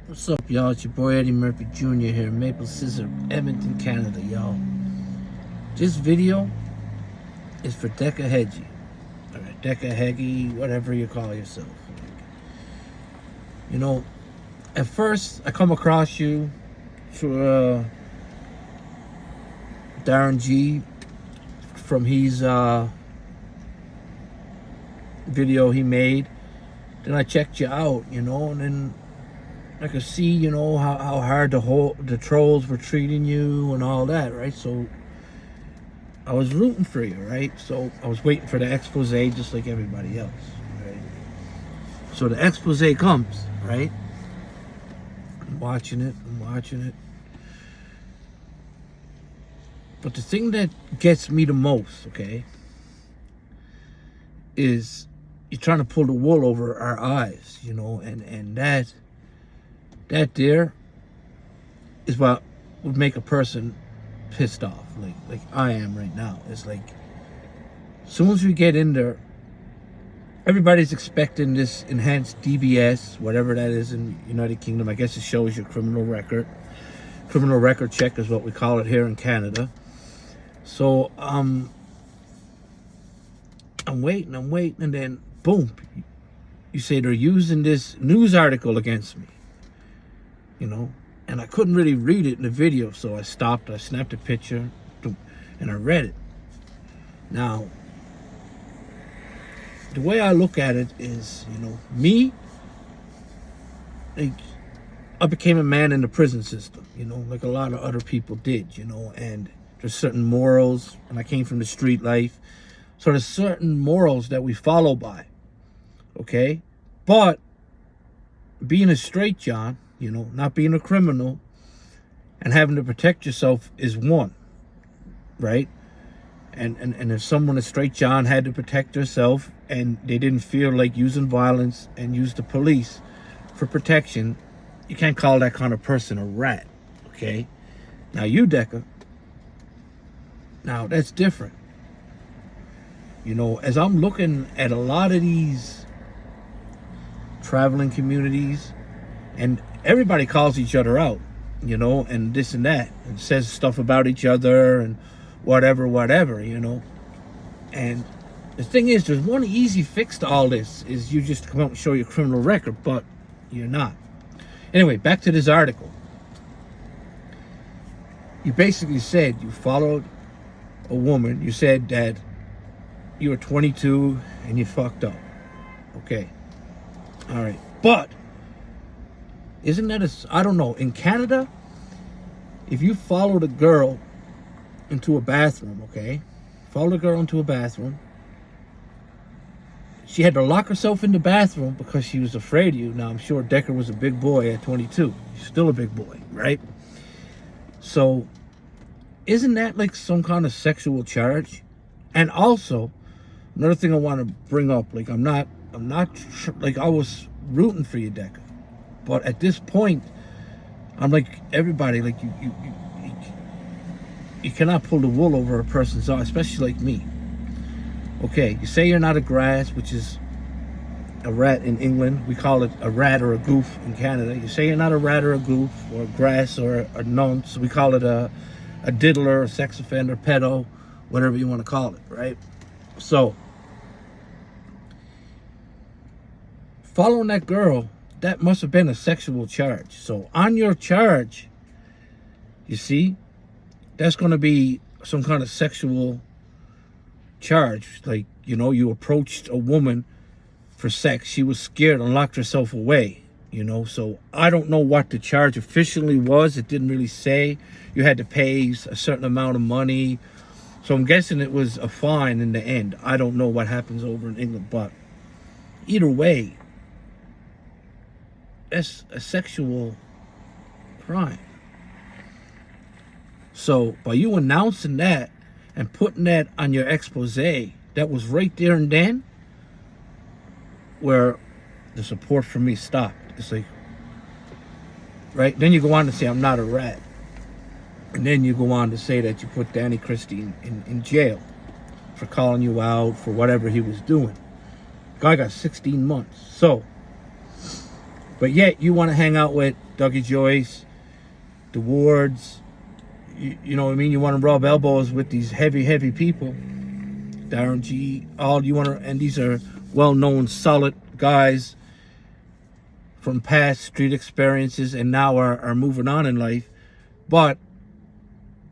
What's up, y'all? It's your boy Eddie Murphy Jr. here, Maple Scissor, Edmonton, Canada, y'all. This video is for Decca Heggie. Alright, Decca Heggie, whatever you call yourself. You know, at first I come across you through Darren Gee from his video he made. Then I checked you out, and then I could see, how hard the trolls were treating you and all that, right? So I was rooting for you, right? So I was waiting for the expose just like everybody else, right? So the expose comes, right? I'm watching it. But the thing that gets me the most, okay, is you're trying to pull the wool over our eyes, and that there is what would make a person pissed off, like I am right now. It's like, as soon as we get in there, everybody's expecting this enhanced DBS, whatever that is in United Kingdom. I guess it shows your criminal record. Criminal record check is what we call it here in Canada. So I'm waiting, and then boom, you say they're using this news article against me. And I couldn't really read it in the video, so I stopped, I snapped a picture, and I read it. Now, the way I look at it is, me, like, I became a man in the prison system, like a lot of other people did, and there's certain morals, and I came from the street life, so there's certain morals that we follow by, okay? But being a straight John, not being a criminal and having to protect yourself is one, right? And if someone, a straight John, had to protect herself and they didn't feel like using violence and use the police for protection, you can't call that kind of person a rat, okay? Now you, Decca, now that's different. As I'm looking at a lot of these traveling communities, and everybody calls each other out, and this and that, and says stuff about each other and whatever, and the thing is, there's one easy fix to all this, is you just come out and show your criminal record, but you're not. Anyway, back to this article. You basically said you followed a woman. You said that you were 22 and you fucked up. Okay. All right. But isn't that I don't know, in Canada, if you followed a girl into a bathroom, okay? Followed a girl into a bathroom. She had to lock herself in the bathroom because she was afraid of you. Now, I'm sure Decca was a big boy at 22. He's still a big boy, right? So, isn't that like some kind of sexual charge? And also, another thing I want to bring up, like, I'm not like, I was rooting for you, Decca. But at this point, I'm like everybody, like you cannot pull the wool over a person's eye, especially like me. Okay, you say you're not a grass, which is a rat in England. We call it a rat or a goof in Canada. You say you're not a rat or a goof or a grass or a nonce. We call it a diddler, a sex offender, pedo, whatever you want to call it, right? So, following that girl, that must have been a sexual charge. So on your charge, you see, that's going to be some kind of sexual charge. Like, you approached a woman for sex. She was scared and locked herself away, So I don't know what the charge officially was. It didn't really say. You had to pay a certain amount of money. So I'm guessing it was a fine in the end. I don't know what happens over in England, but either way, that's a sexual crime. So by you announcing that and putting that on your expose, that was right there and then where the support for me stopped. It's like, right? Then you go on to say I'm not a rat. And then you go on to say that you put Danny Christie in jail for calling you out for whatever he was doing. Guy got 16 months. So, but yet you want to hang out with Dougie Joyce, the Wards. You know what I mean? You want to rub elbows with these heavy people. Darren Gee, all you want to, and these are well-known, solid guys from past street experiences and now are moving on in life, but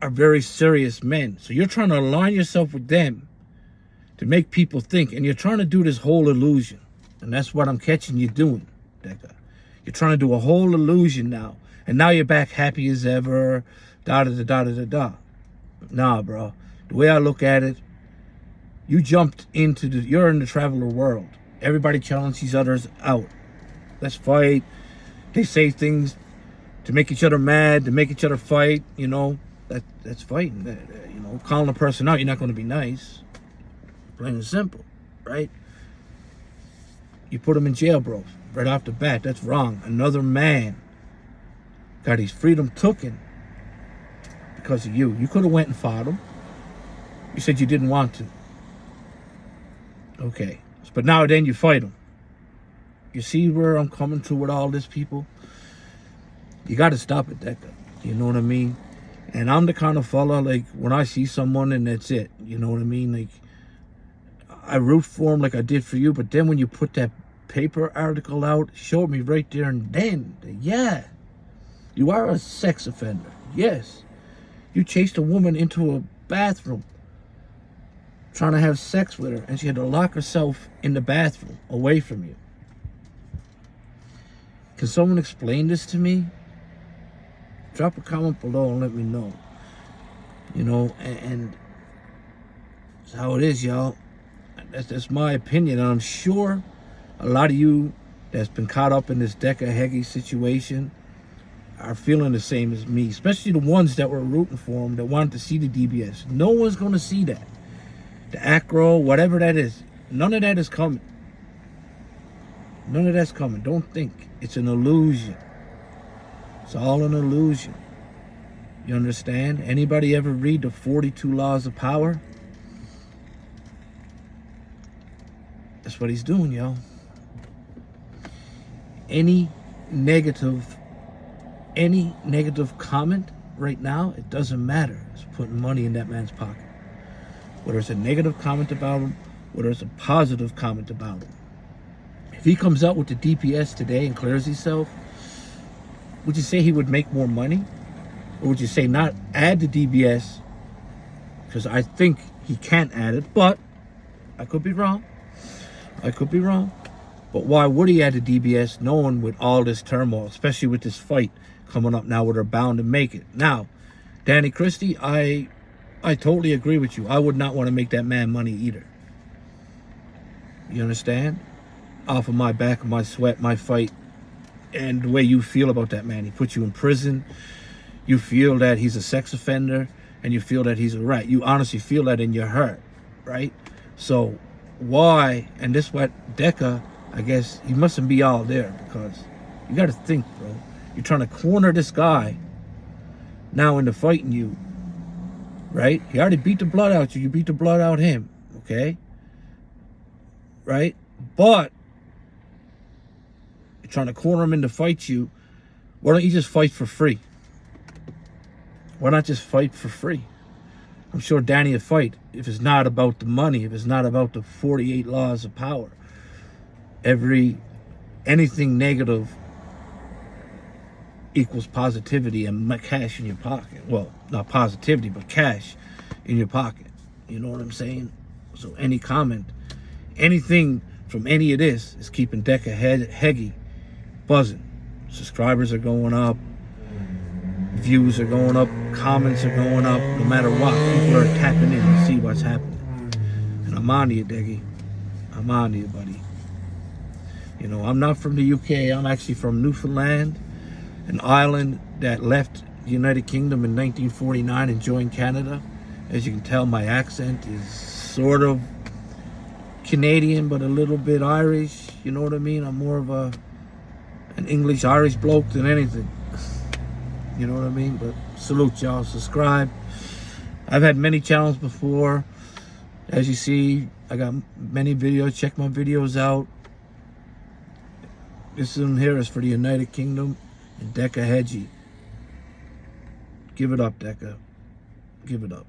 are very serious men. So you're trying to align yourself with them to make people think, and you're trying to do this whole illusion. And that's what I'm catching you doing, Decca. You're trying to do a whole illusion now. And now you're back happy as ever, da-da-da-da-da-da. Nah, bro. The way I look at it, you jumped into you're in the traveler world. Everybody challenges each others out. Let's fight. They say things to make each other mad, to make each other fight, you know. That's fighting. You know, calling a person out, you're not going to be nice. Plain and simple, right? You put him in jail, bro, right off the bat. That's wrong. Another man got his freedom taken because of you. You could have went and fought him. You said you didn't want to. Okay. But now then you fight him. You see where I'm coming to with all this, people? You got to stop it, Decca. You know what I mean? And I'm the kind of fella, like, when I see someone and that's it. You know what I mean? Like, I root for him like I did for you. But then when you put that paper article out, showed me right there and then, yeah, you are a sex offender. Yes. You chased a woman into a bathroom trying to have sex with her, and she had to lock herself in the bathroom away from you. Can someone explain this to me? Drop a comment below and let me know. You know, and that's how it is, y'all. That's my opinion, and I'm sure a lot of you that's been caught up in this Decca Heggie situation are feeling the same as me, especially the ones that were rooting for him, that wanted to see the DBS. No one's going to see that. The acro, whatever that is, none of that is coming. None of that's coming. Don't think. It's an illusion. It's all an illusion. You understand? Anybody ever read the 42 Laws of Power? That's what he's doing, yo. Any negative comment right now, it doesn't matter. It's putting money in that man's pocket. Whether it's a negative comment about him, whether it's a positive comment about him. If he comes out with the DPS today and clears himself, would you say he would make more money? Or would you say not add the DBS? Because I think he can't add it, but I could be wrong. I could be wrong. But why would he add the DBS knowing with all this turmoil, especially with this fight coming up now where they're bound to make it? Now, Danny Christie, I totally agree with you. I would not want to make that man money either. You understand? Off of my back, my sweat, my fight, and the way you feel about that man. He put you in prison. You feel that he's a sex offender, and you feel that he's a rat. You honestly feel that in your heart, right? So why, and this what Decca, I guess, he mustn't be all there, because you got to think, bro. You're trying to corner this guy now into fighting you, right? He already beat the blood out you. You beat the blood out him, okay? Right? But you're trying to corner him in to fight you. Why don't you just fight for free? Why not just fight for free? I'm sure Danny would fight if it's not about the money, if it's not about the 48 laws of power. Anything negative equals positivity and cash in your pocket. Well, not positivity, but cash in your pocket. You know what I'm saying? So any comment, anything from any of this is keeping Decca Heggie buzzing. Subscribers are going up. Views are going up. Comments are going up. No matter what, people are tapping in to see what's happening. And I'm on to you, Deggy. I'm on to you, buddy. You know, I'm not from the UK. I'm actually from Newfoundland, an island that left the United Kingdom in 1949 and joined Canada. As you can tell, my accent is sort of Canadian, but a little bit Irish. You know what I mean? I'm more of an English-Irish bloke than anything. You know what I mean? But salute, y'all. Subscribe. I've had many channels before. As you see, I got many videos. Check my videos out. This one here is for the United Kingdom. And Decca Heggie. Give it up, Decca. Give it up.